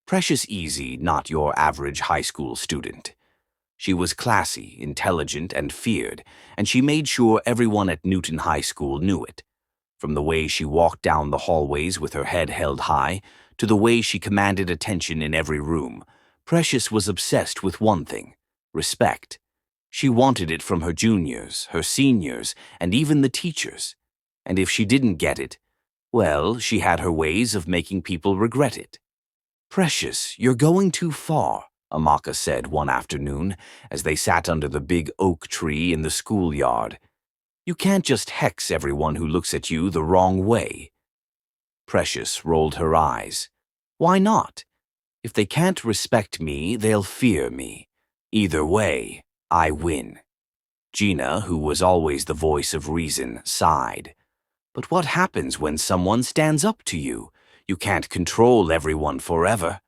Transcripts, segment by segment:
Precious Easy, not your average high school student. She was classy, intelligent, and feared, and she made sure everyone at Newton High School knew it. From the way she walked down the hallways with her head held high, to the way she commanded attention in every room, Precious was obsessed with one thing: respect. She wanted it from her juniors, her seniors, and even the teachers. And if she didn't get it, well, she had her ways of making people regret it. "Precious, you're going too far," Amaka said one afternoon as they sat under the big oak tree in the schoolyard. "You can't just hex everyone who looks at you the wrong way." Precious rolled her eyes. "Why not? If they can't respect me, they'll fear me. Either way, I win." Gina, who was always the voice of reason, sighed. "But what happens when someone stands up to you? You can't control everyone forever."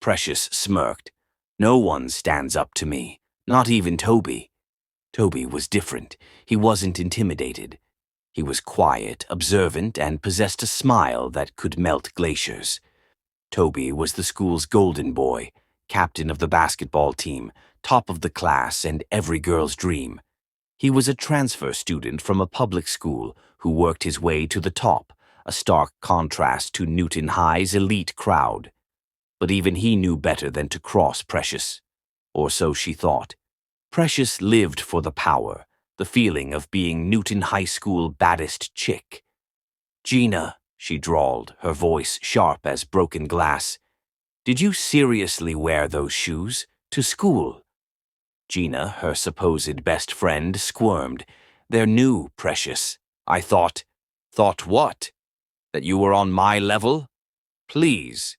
Precious smirked. "No one stands up to me, not even Toby." Toby was different. He wasn't intimidated. He was quiet, observant, and possessed a smile that could melt glaciers. Toby was the school's golden boy, captain of the basketball team, top of the class, and every girl's dream. He was a transfer student from a public school who worked his way to the top, a stark contrast to Newton High's elite crowd. But even he knew better than to cross Precious. Or so she thought. Precious lived for the power, the feeling of being Newton High School baddest chick. "Gina," she drawled, her voice sharp as broken glass, "did you seriously wear those shoes to school?" Gina, her supposed best friend, squirmed. "They're new, Precious. I thought..." "Thought what? That you were on my level? Please."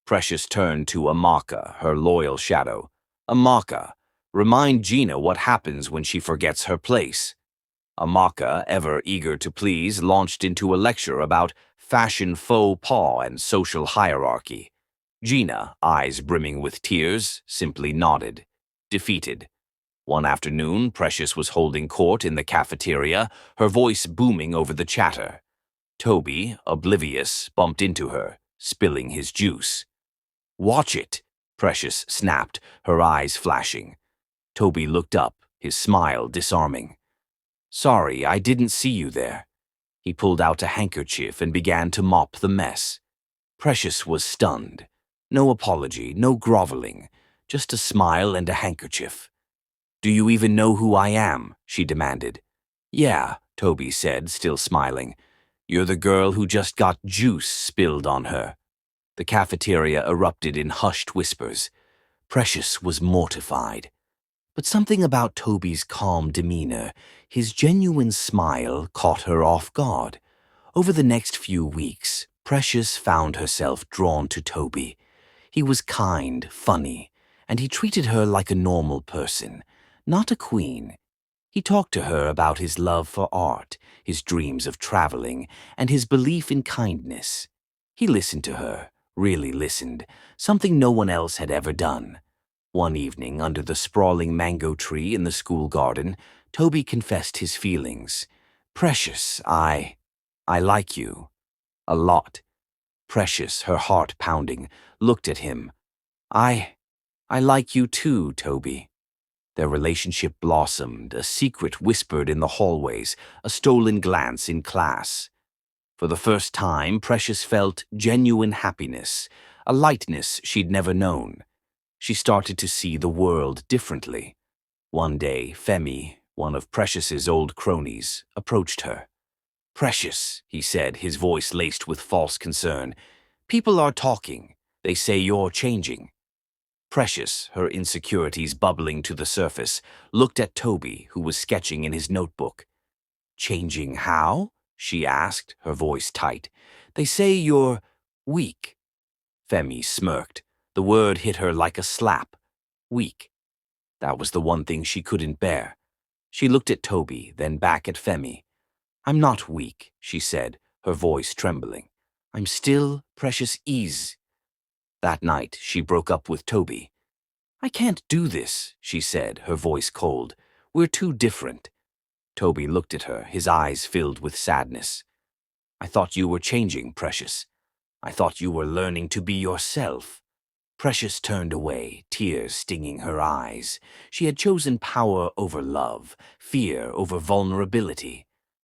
Precious turned to Amaka, her loyal shadow. "Amaka, remind Gina what happens when she forgets her place." Amaka, ever eager to please, launched into a lecture about fashion faux pas and social hierarchy. Gina, eyes brimming with tears, simply nodded, defeated. One afternoon, Precious was holding court in the cafeteria, her voice booming over the chatter. Toby, oblivious, bumped into her, spilling his juice. "Watch it," Precious snapped, her eyes flashing. Toby looked up, his smile disarming. "Sorry, I didn't see you there." He pulled out a handkerchief and began to mop the mess. Precious was stunned. No apology, no groveling, just a smile and a handkerchief. "Do you even know who I am?" she demanded. "Yeah," Toby said, still smiling. "You're the girl who just got juice spilled on her." The cafeteria erupted in hushed whispers. Precious was mortified. But something about Toby's calm demeanor, his genuine smile, caught her off guard. Over the next few weeks, Precious found herself drawn to Toby. He was kind, funny, and he treated her like a normal person, not a queen. He talked to her about his love for art, his dreams of traveling, and his belief in kindness. He listened to her, really listened, something no one else had ever done. One evening, under the sprawling mango tree in the school garden, Toby confessed his feelings. "Precious, I like you. A lot." Precious, her heart pounding, looked at him. I like you too, Toby." Their relationship blossomed, a secret whispered in the hallways, a stolen glance in class. For the first time, Precious felt genuine happiness, a lightness she'd never known. She started to see the world differently. One day, Femi, one of Precious's old cronies, approached her. "Precious," he said, his voice laced with false concern, "people are talking. They say you're changing." Precious, her insecurities bubbling to the surface, looked at Toby, who was sketching in his notebook. "Changing how?" she asked, her voice tight. "They say you're weak." Femi smirked. The word hit her like a slap. Weak. That was the one thing she couldn't bear. She looked at Toby, then back at Femi. "I'm not weak," she said, her voice trembling. "I'm still Precious Ease." That night, she broke up with Toby. "I can't do this," she said, her voice cold. "We're too different." Toby looked at her, his eyes filled with sadness. "I thought you were changing, Precious. I thought you were learning to be yourself." Precious turned away, tears stinging her eyes. She had chosen power over love, fear over vulnerability.